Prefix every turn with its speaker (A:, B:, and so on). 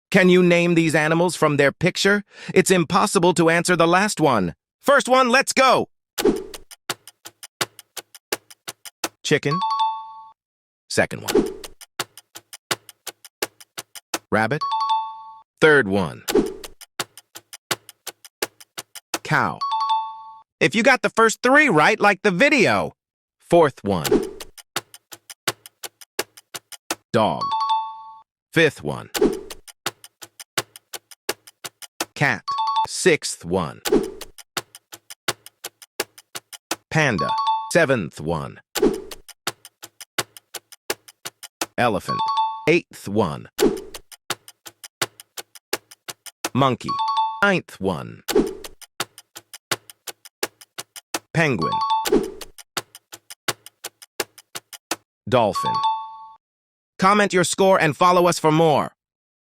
A: Can you name these animals from their picture? It's impossible to answer the last one. First one, let's go! Chicken. Second one. Rabbit. Third one. Cow. If you got the first three right, like the video. Fourth one. Dog. Fifth one. Cat. Sixth one. Panda. Seventh one. Elephant. Eighth one. Monkey. Ninth one. Penguin. Dolphin. Comment your score and follow us for more.